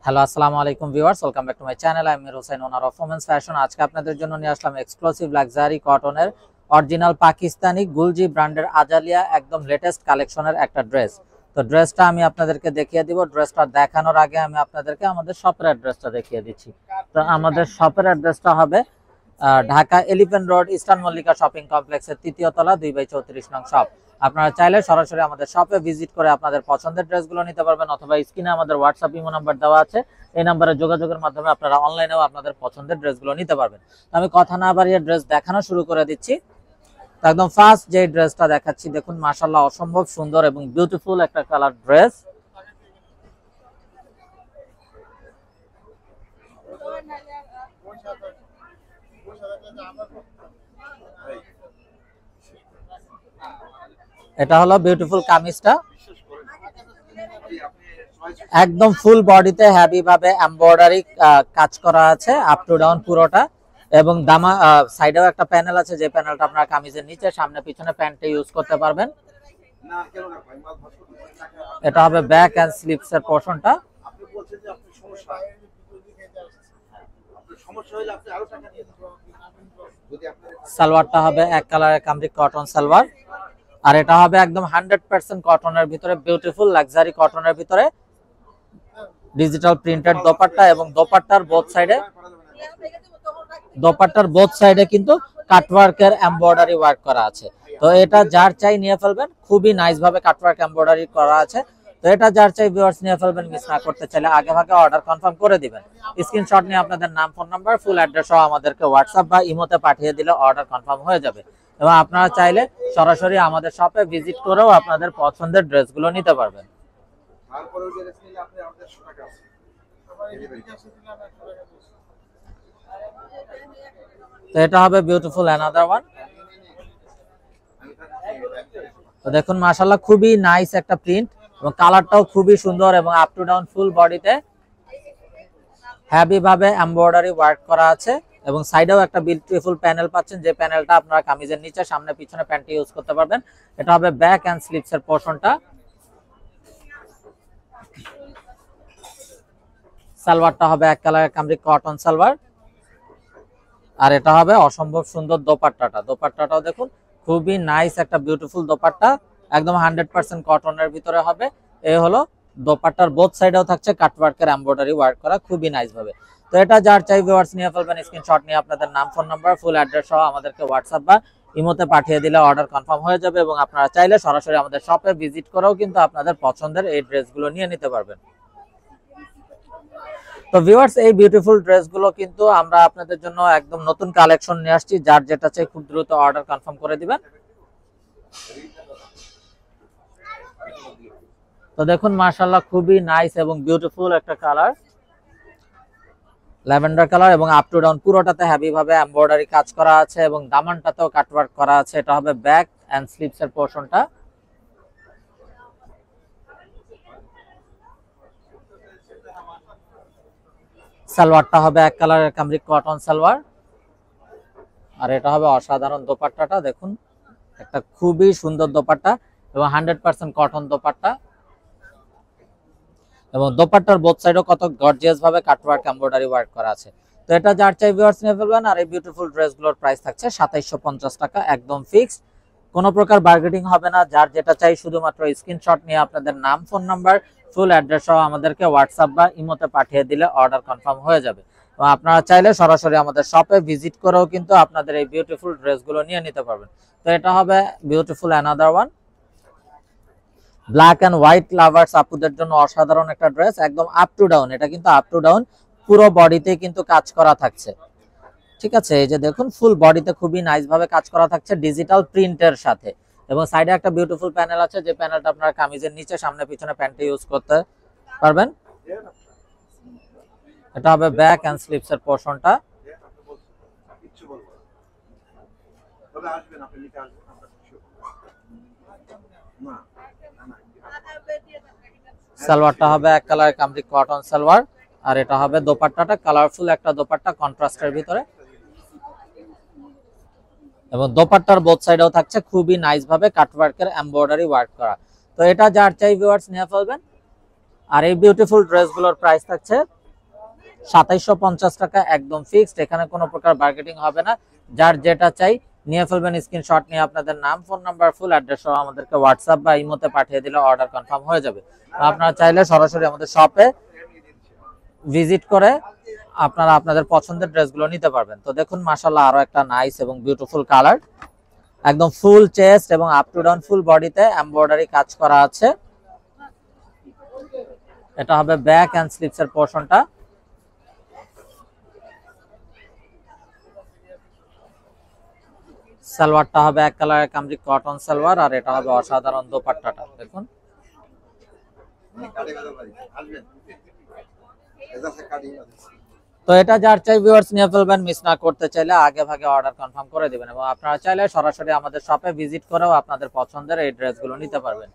Hello আসসালামু আলাইকুম viewers, welcome back to my channel. আমি Mir Hossain, owner of women's fashion. আজকে আপনাদের জন্য নিয়ে আসলাম এক্সক্লুসিভ লাক্সারি কটনের অরিজিনাল পাকিস্তানি গুলজি ব্র্যান্ডের আজালিয়া একদম লেটেস্ট কালেকশনের একটা ড্রেস। তো ড্রেসটা আমি আপনাদেরকে দেখিয়ে দিব। ড্রেসটা দেখানোর আগে আমি আপনাদেরকে আমাদের শপের অ্যাড্রেসটা দেখিয়ে দিচ্ছি। তো আমাদের শপের অ্যাড্রেসটা হবে Dhaka elephant road, eastern Mallika shopping কমপ্লেক্সের ৩য় তলা, 2/34 নং শপ। আপনারা চাইলে সরাসরি আমাদের শপে ভিজিট করে আপনাদের পছন্দের ড্রেসগুলো নিতে পারবেন, অথবা স্ক্রিনে আমাদের হোয়াটসঅ্যাপ ইমো নাম্বার দেওয়া আছে, এই নাম্বারে যোগাযোগের মাধ্যমে আপনারা অনলাইনেও আপনাদের পছন্দের ড্রেসগুলো নিতে পারবেন। আমি কথা না বাড়িয়ে ড্রেস দেখানো শুরু করে দিচ্ছি। তো একদম ফার্স্ট যে ড্রেসটা দেখাচ্ছি, দেখুন মাশাআল্লাহ অসম্ভব সুন্দর এবং বিউটিফুল একটা কালার ড্রেস। এটা হলো বিউটিফুল কামিজটা, একদম ফুল বডিতে হেভি ভাবে এমব্রয়ডারি কাজ করা আছে আপ টু ডাউন পুরোটা, এবং দামা সাইডেও একটা প্যানেল আছে, যে প্যানেলটা আপনার কামিজের নিচে সামনে পিছনে প্যান্টে ইউজ করতে পারবেন। এটা হবে ব্যাক এন্ড স্লিভস এর পোরশনটা। সালোয়ারটা হবে এক কালারের কামরিক কটন সালোয়ার, আর এটা হবে একদম 100% কটনের ভিতরে, বিউটিফুল লাক্সারি কটনের ভিতরে ডিজিটাল প্রিন্টেড দোপাট্টা, এবং দোপাট্টার বোথ সাইডে কিন্তু কাটওয়ার্কের এমব্রয়ডারি ওয়ার্ক করা আছে। তো এটা যার চাই নিয়ে ফেলবেন, খুবই নাইস ভাবে কাটওয়ার্ক এমব্রয়ডারি করা আছে। তো এটা যার চাই ভিউয়ার্স নিয়ে ফেলবেন, মিস না করতে চাইলে আগে ভাগে অর্ডার কনফার্ম করে দিবেন। স্ক্রিনশট নিয়ে আপনাদের নাম, ফোন নাম্বার, ফুল অ্যাড্রেস সহ আমাদেরকে হোয়াটসঅ্যাপ বা ইমোতে পাঠিয়ে দিলে অর্ডার কনফার্ম হয়ে যাবে, এবং আপনারা চাইলে সরাসরি আমাদের শপে ভিজিট করেও আপনাদের পছন্দের ড্রেসগুলো নিতে পারবেন। তো এটা হবে বিউটিফুল অ্যানাদার ওয়ান। তো দেখুন মাশাআল্লাহ খুবই নাইস একটা প্রিন্ট, এবং কালারটাও খুবই সুন্দর, এবং আপ টু ডাউন ফুল বডিতে হেভি ভাবে এমব্রয়ডারি ওয়ার্ক করা আছে, এবং সাইডেও একটা বিউটিফুল প্যানেল পাচ্ছেন, যে প্যানেলটা আপনারা কামিজের নিচে সামনে পিছনে প্যান্টে ইউজ করতে পারবেন। এটা হবে ব্যাক এন্ড স্লিভস এর পোরশনটা। সালোয়ারটা হবে এক কালারের কামরিক কটন সালোয়ার, আর এটা হবে অসম্ভব সুন্দর দোপাট্টাটাও দেখুন খুবই নাইস একটা বিউটিফুল দোপাট্টা, একদম 100% কটনের ভিতরে হবে। এই হলো দোপাট্টার বোথ সাইডেও থাকছে কাটওয়ার্কের এমব্রয়ডারি ওয়ার্ক করা খুবই নাইস ভাবে। তো এটা যার চাই ভিউয়ার্স নিয়ে ফেলবেন, স্ক্রিনশট নিয়ে আপনাদের নাম, ফোন নাম্বার, ফুল অ্যাড্রেস সহ আমাদেরকে হোয়াটসঅ্যাপ বা ইমোতে পাঠিয়ে দিলে অর্ডার কনফার্ম হয়ে যাবে, এবং আপনারা চাইলে সরাসরি আমাদের শপে ভিজিট করেও কিন্তু আপনাদের পছন্দের এই ড্রেসগুলো নিয়ে নিতে পারবেন। তো ভিউয়ার্স, এই বিউটিফুল ড্রেসগুলো কিন্তু আমরা আপনাদের জন্য একদম নতুন কালেকশন নিয়ে আসছি, যার যেটা চাই খুব দ্রুত অর্ডার কনফার্ম করে দিবেন। তো দেখুন মাশাআল্লাহ খুবই নাইস এবং বিউটিফুল একটা কালার, ল্যাভেন্ডার কালার, এবং আপ টু ডাউন পুরোটাতে হেভি ভাবে এমব্রয়ডারি কাজ করা আছে, এবং দামানটাতেও কাটওয়ার্ক করা আছে। এটা হবে ব্যাক এন্ড স্লিভস এর পোরশনটা। সালোয়ারটা হবে এক কালারের কামরিক কটন সালোয়ার, আর এটা হবে অসাধারণ দোপাট্টাটা দেখুন, একটা খুবই সুন্দর দোপাট্টা, এবং 100% কটন দোপাট্টা, এবং দোপাট্টার বোথ সাইডও কত গর্জিয়াস ভাবে কাটওয়ার্ক এমব্রয়ডারি ওয়ার্ক করা আছে। তো এটা যার চাই ভিউয়ার্স নিয়ে ফেলবেন। আর এই বিউটিফুল ড্রেসগুলোর প্রাইস থাকছে 2750 টাকা, একদম ফিক্সড, কোনো প্রকার বার্গেনিং হবে না। যার যেটা চাই শুধুমাত্র স্ক্রিনশট নিয়ে আপনাদের নাম, ফোন নাম্বার, ফুল অ্যাড্রেস সহ আমাদেরকে হোয়াটসঅ্যাপ বা ইমোতে পাঠিয়ে দিলে অর্ডার কনফার্ম হয়ে যাবে, এবং আপনারা চাইলে সরাসরি আমাদের শপে ভিজিট করেও কিন্তু আপনাদের এই বিউটিফুল ড্রেসগুলো নিয়ে নিতে পারবেন। তো এটা হবে beautiful another one, black and white lovers আপুদের জন্য অসাধারণ একটা ড্রেস, একদম আপ টু ডাউন। এটা কিন্তু আপ টু ডাউন পুরো বডিতে কিন্তু কাজ করা থাকছে, ঠিক আছে। এই যে দেখুন ফুল বডিতে খুবই নাইস ভাবে কাজ করা থাকছে ডিজিটাল প্রিন্টের সাথে, এবং সাইডে একটা বিউটিফুল প্যানেল আছে, যে প্যানেলটা আপনারা কামিজের নিচে সামনে পিছনে প্যান্টে ইউজ করতে পারবেন। এটা হবে ব্যাক এন্ড স্লিভস এর পোরশনটা। সালোয়ারটা হবে এক কালার কামরিক কটন সালোয়ার, আর এটা হবে দোপাট্টাটা কালারফুল একটা দোপাট্টা কন্ট্রাস্টের ভিতরে, এবং দোপাট্টার বোথ সাইডেও থাকছে খুবই নাইস ভাবে কাটওয়ার্কের এমব্রয়ডারি ওয়ার্ক করা। তো এটা যার চাই ভিউয়ার্স নিয়ে ফেলবেন। আর এই বিউটিফুল ড্রেসগুলোর প্রাইস থাকছে 2750 টাকা, একদম ফিক্সড। এখানে কোনো প্রকার বার্গেটিং হবে না। যার যেটা চাই নিয়ে ফেলবেন, স্ক্রিনশট নিয়ে আপনাদের নাম, ফোন নাম্বার, ফুল অ্যাড্রেস সহ আমাদেরকে হোয়াটসঅ্যাপ বা ইমোতে পাঠিয়ে দিলে অর্ডার কনফার্ম হয়ে যাবে। আপনারা চাইলে সরাসরি আমাদের শপে ভিজিট করে আপনারা আপনাদের পছন্দের ড্রেসগুলো নিতে পারবেন। তো দেখুন মাশাআল্লাহ আরো একটা নাইস এবং বিউটিফুল কালার, একদম ফুল চেস্ট এবং আপ টু ডাউন ফুল বডিতে এমব্রয়ডারি কাজ করা আছে। এটা হবে ব্যাক এন্ড স্লিভস এর পোরশনটা। সালোয়ারটা হবে এক কালারের কামরি কটন সালোয়ার, আর এটা হবে অসাধারণ দোপাট্টাটা দেখুন। তো এটা যার চাই ভিউয়ার্স নিয়ে ফেলবেন, মিস না করতে চাইলে আগে ভাগে অর্ডার কনফার্ম করে দিবেন, এবং আপনারা চাইলে সরাসরি আমাদের শপে ভিজিট করেও আপনাদের পছন্দের এই ড্রেসগুলো নিতে পারবেন।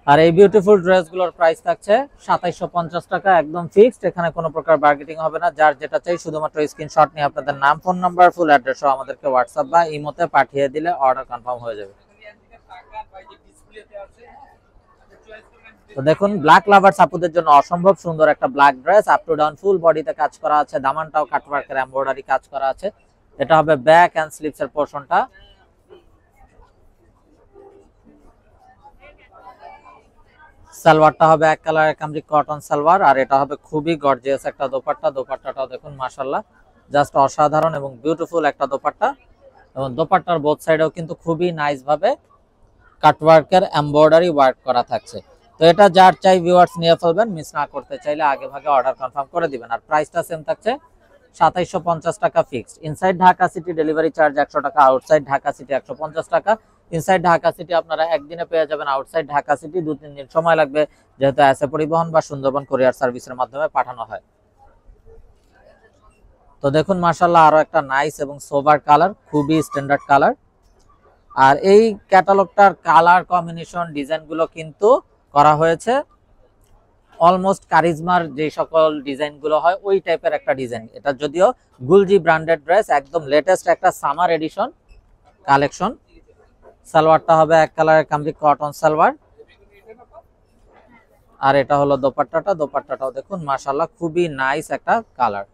আর এই বিউটিফুল ড্রেসগুলোর প্রাইস থাকছে 2750 টাকা, একদম ফিক্সড। এখানে কোনো প্রকার বার্গেটিং হবে না। যার যেটা চাই শুধুমাত্র স্ক্রিনশট নিয়ে আপনাদের নাম, ফোন নাম্বার, ফুল অ্যাড্রেস সহ আমাদেরকে হোয়াটসঅ্যাপ বা ইমোতে পাঠিয়ে দিলে অর্ডার কনফার্ম হয়ে যাবে। তো দেখুন ব্ল্যাক লাভার্স আপুদের জন্য অসম্ভব সুন্দর একটা black dress, up to down full বডিতে কাজ করা আছে, দামানটাও কাটওয়ার্কের এমব্রয়ডারি কাজ করা আছে। এটা হবে ব্যাক এন্ড স্লিভস এর পোরশনটা। সালোয়ারটা হবে এক কালারের কামরি কটন সালোয়ার, আর এটা হবে খুবই গর্জিয়াস একটা দোপাট্টা। দোপাট্টাটাও দেখুন মাশাআল্লাহ জাস্ট অসাধারণ এবং বিউটিফুল একটা দোপাট্টা, এবং দোপাট্টার বোথ সাইডেও কিন্তু খুবই নাইস ভাবে কাটওয়ার্কের এমব্রয়ডারি ওয়ার্ক করা থাকছে। তো এটা যার চাই ভিউয়ার্স নিয়ে ফেলবেন, মিস না করতে চাইলে আগে ভাগে অর্ডার কনফার্ম করে দিবেন। আর প্রাইসটা সেম থাকছে 2750 টাকা fixed. Inside Dhaka city delivery charge 100 টাকা, আউটসাইড ঢাকা সিটি 150 টাকা। ইনসাইড ঢাকা সিটি আপনারা একদিনে পেয়ে যাবেন, আউটসাইড ঢাকা সিটি 2-3 দিন সময় লাগবে, যেহেতু এসএ পরিবহন বা সুন্দরবন কুরিয়ার সার্ভিসের মাধ্যমে পাঠানো হয়। তো দেখুন মাশাআল্লাহ আরো একটা নাইস এবং সোভার কালার, খুবই স্ট্যান্ডার্ড কালার। আর এই ক্যাটালগটার কালার কম্বিনেশন ডিজাইনগুলো কিন্তু করা হয়েছে অলমোস্ট কারিজমার যে সকল ডিজাইনগুলো হয় ওই টাইপের একটা ডিজাইন। এটা যদিও গুলজি ব্র্যান্ডেড ড্রেস, একদম লেটেস্ট একটা সামার এডিশন কালেকশন। সালোয়ারটা হবে এক কালারের কামরি কটন সালোয়ার, আর এটা হলো দোপাট্টাটা। দোপাট্টাটাও দেখুন মাশাআল্লাহ খুবই নাইস একটা কালার।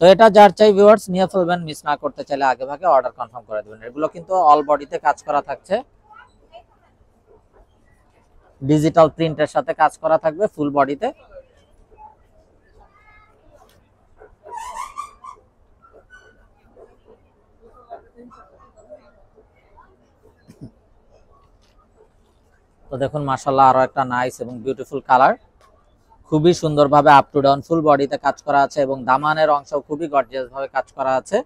তো এটা যার চাই ভিউয়ার্স নিয়ে ফেলবেন, মিস না করতে চাইলে আগে ভাগে অর্ডার কনফার্ম করে দিবেন। এগুলো কিন্তু অল বডিতে কাজ করা থাকছে, ডিজিটাল প্রিন্টের সাথে কাজ করা থাকবে ফুল বডিতে। তো দেখুন মাশাআল্লাহ আরো একটা নাইস এবং বিউটিফুল কালার, খুবই সুন্দরভাবে আপ টু ডাউন ফুল বডিতে কাজ করা আছে, এবং দামানের অংশ খুবই গর্জিয়াস ভাবে কাজ করা আছে।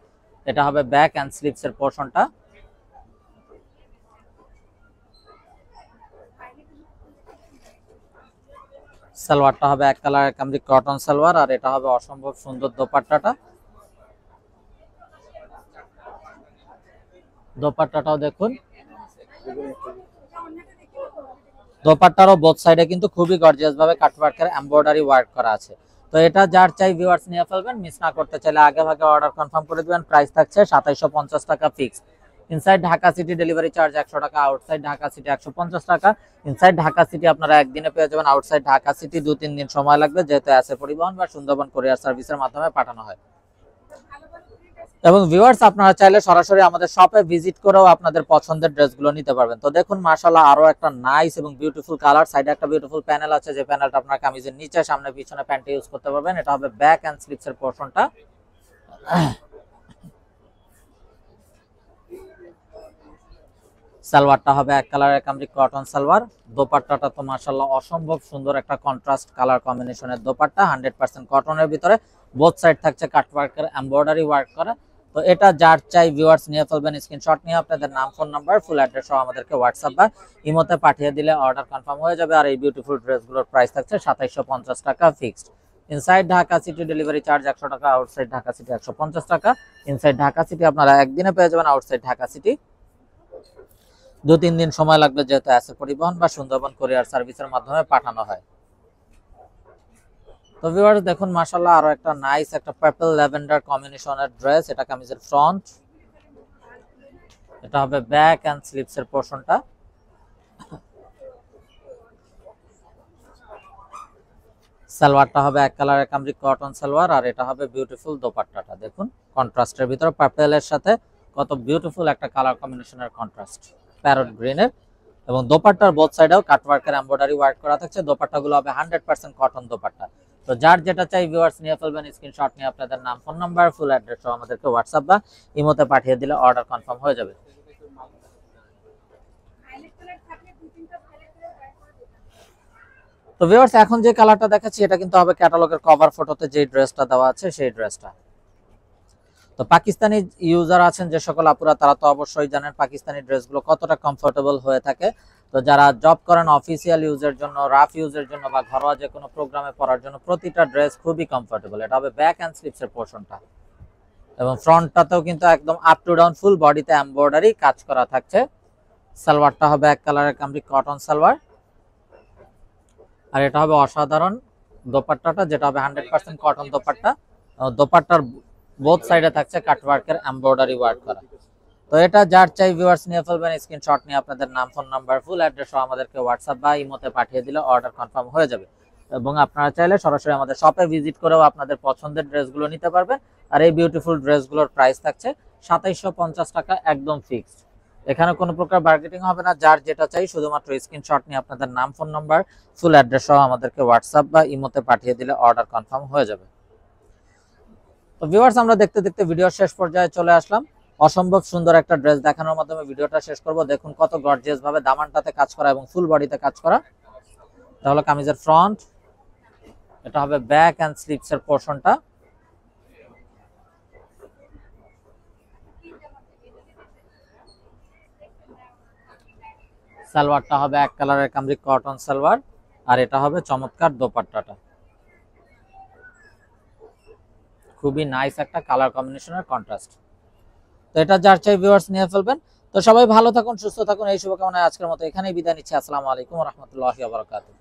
এটা হবে ব্যাক এন্ড স্লিভস এর পোরশনটা। সালোয়ারটা হবে এক কালারের কামরি কটন সালোয়ার, আর এটা হবে অসম্ভব সুন্দর দোপাট্টাটা। দোপাট্টাটাও দেখুন, দোপাট্টারও বোথ সাইডে কিন্তু খুবই গর্জিয়াস ভাবে কাটওয়ার্কের এমব্রয়ডারি ওয়ার্ক করা আছে। তো এটা যার চাই ভিউয়ার্স নিয়ে ফেলবেন, মিস না করতে চাইলে আগে ভাগে অর্ডার কনফার্ম করে দিবেন। প্রাইস থাকছে 2750 টাকা fixed. Inside Dhaka city delivery charge 100 টাকা, আউটসাইড ঢাকা সিটি 150 টাকা। ইনসাইড ঢাকা সিটি আপনারা একদিনে পেয়ে যাবেন, আউটসাইড ঢাকা সিটি 2-3 দিন সময় লাগবে, যেহেতু এসএ পরিবহন বা সুন্দরবন কুরিয়ার সার্ভিসের মাধ্যমে পাঠানো হয়। এবং ভিউয়ার্স আপনারা চাইলে সরাসরি আমাদের শপে ভিজিট করেও আপনাদের পছন্দের ড্রেসগুলো নিতে পারবেন। তো দেখুন মাশাআল্লাহ আরো একটা নাইস এবং বিউটিফুল কালার। সাইডে একটা বিউটিফুল প্যানেল আছে, যে প্যানেলটা আপনার কামিজের নিচে, সামনে পিছনে প্যান্টে ইউজ করতে পারবেন। এটা হবে ব্যাক এন্ড স্লিভস এর পোরশনটা। সালোয়ারটা হবে এক কালারের কামরি কটন সালোয়ার। দোপাট্টাটা তো মাশাআল্লাহ অসম্ভব সুন্দর একটা কন্ট্রাস্ট কালার কম্বিনেশনের দোপাট্টা, 100% কটনের ভিতরে, বোথ সাইড থাকছে কাটওয়ার্কের এমব্রয়ডারি ওয়ার্ক করা। তো এটা যার চাই ভিউয়ার্স নিয়ে ফেলবেন, স্ক্রিনশট নিয়ে আপনাদের নাম, ফোন নাম্বার, ফুল অ্যাড্রেস সহ আমাদেরকে হোয়াটসঅ্যাপ বা ইমোতে পাঠিয়ে দিলে অর্ডার কনফার্ম হয়ে যাবে। আর এই বিউটিফুল ড্রেসগুলোর প্রাইস থাকছে 2750 টাকা fixed. Inside Dhaka city delivery charge 100 টাকা, আউটসাইড ঢাকা সিটি 150 টাকা। ইনসাইড ঢাকা সিটি আপনারা একদিনে পেয়ে যাবেন, আউটসাইড ঢাকা সিটি 2-3 দিন সময় লাগবে, যেহেতু এসএ পরিবহন বা সুন্দরবন কুরিয়ার সার্ভিসের মাধ্যমে পাঠানো হয়। তো ভিউয়ার্স দেখুন মাশাআল্লাহ আরো একটা নাইস একটা পার্পল ল্যাভেন্ডার কম্বিনেশনের ড্রেস। এটা কামিজের ফ্রন্ট, এটা হবে ব্যাক এন্ড স্লিপস এর পোরশনটা। সালোয়ারটা হবে এক কালারের কামরি কটন সালোয়ার, আর এটা হবে বিউটিফুল দোপাট্টাটা। দেখুন কন্ট্রাস্টের ভিতরে পার্পেলের সাথে কত বিউটিফুল একটা কালার কম্বিনেশনের কন্ট্রাস্ট, প্যারট গ্রিনের। এবং দোপাট্টার বোথ সাইডেও কাটওয়ার্কের এমব্রয়ডারি ওয়ার্ক করা থাকছে। দোপাট্টাগুলো হবে 100% কটন দোপাট্টা। তো যার যেটা চাই ভিউয়ার্স নিয়ে ফেলবেন, স্ক্রিনশট নিয়ে আপনাদের নাম, ফোন নাম্বার, ফুল অ্যাড্রেস সহ আমাদেরকে হোয়াটসঅ্যাপ বা ইমোতে পাঠিয়ে দিলে অর্ডার কনফার্ম হয়ে যাবে। তো ভিউয়ার্স এখন যে কালারটা দেখাচ্ছি এটা কিন্তু হবে ক্যাটালগের কভার ফটোতে যে ড্রেসটা দেওয়া আছে সেই ড্রেসটা। তো পাকিস্তানি ইউজার আছেন যে সকল আপুরা, তারা তো অবশ্যই জানেন পাকিস্তানি ড্রেসগুলো কতটা কমফোর্টেবল হয়ে থাকে। তো যারা জব করেন অফিসিয়াল ইউজের জন্য, রাফ ইউজের জন্য বা ঘরোয়া যে কোনো প্রোগ্রামে পরার জন্য প্রতিটা ড্রেস খুবই কমফোর্টেবল। এটা হবে ব্যাক এন্ড স্লিপসের পোরশনটা, এবং ফ্রন্টটাতেও কিন্তু একদম আপ টু ডাউন ফুল বডিতে এমব্রয়ডারি কাজ করা থাকছে। সালোয়ারটা হবে এক কালারের কামরি কটন সালোয়ার, আর এটা হবে অসাধারণ দোপাট্টাটা, যেটা হবে 100% কটন দোপাট্টা। দোপাট্টার বোথ সাইডে থাকছে কাটওয়ার্কের এমব্রয়ডারি ওয়ার্ক করা। তো এটা যার চাই ভিউয়ার্স নিয়ে ফেলবেন, স্ক্রিনশট নিয়ে আপনাদের নাম, ফোন নাম্বার, ফুল অ্যাড্রেস সহ আমাদেরকে হোয়াটসঅ্যাপ বা ইমোতে পাঠিয়ে দিলে অর্ডার কনফার্ম হয়ে যাবে। এবং আপনারা চাইলে সরাসরি আমাদের শপে ভিজিট করেও আপনাদের পছন্দের ড্রেসগুলো নিতে পারবেন। আর এই বিউটিফুল ড্রেসগুলোর প্রাইস থাকছে 2750 টাকা, একদম ফিক্সড। এখানে কোনো প্রকার বার্গেটিং হবে না। যার যেটা চাই শুধুমাত্র স্ক্রিনশট নিয়ে আপনাদের নাম, ফোন নাম্বার, ফুল অ্যাড্রেস সহ আমাদেরকে হোয়াটসঅ্যাপ বা ইমোতে পাঠিয়ে দিলে অর্ডার কনফার্ম হয়ে যাবে। তো ভিউয়ার্স আমরা দেখতে দেখতে ভিডিওর শেষ পর্যায়ে চলে আসলাম। অসম্ভব সুন্দর একটা ড্রেস দেখানোর মাধ্যমে ভিডিওটা শেষ করব। দেখুন কত গর্জিয়াস ভাবে দামানটাতে কাজ করা এবং ফুল বডিতে কাজ করা। তাহলে কামিজের ফ্রন্ট, এটা হবে ব্যাক এন্ড স্লিপস এর পোরশনটা। সালোয়ারটা হবে এক কালারের কামরি কটন সালোয়ার, আর এটা হবে চমৎকার দোপাট্টাটা। খুবই নাইস একটা কালার কম্বিনেশনের কন্ট্রাস্ট। তো এটা যার চাই ভিউয়ার্স নিয়ে ফেলবেন। তো সবাই ভালো থাকুন, সুস্থ থাকুন, এই শুভকামনায় আজকের মতো এখানেই বিদায় নিচ্ছি। আসসালামু আলাইকুম ওয়া রাহমাতুল্লাহি ওয়া বারাকাতুহু।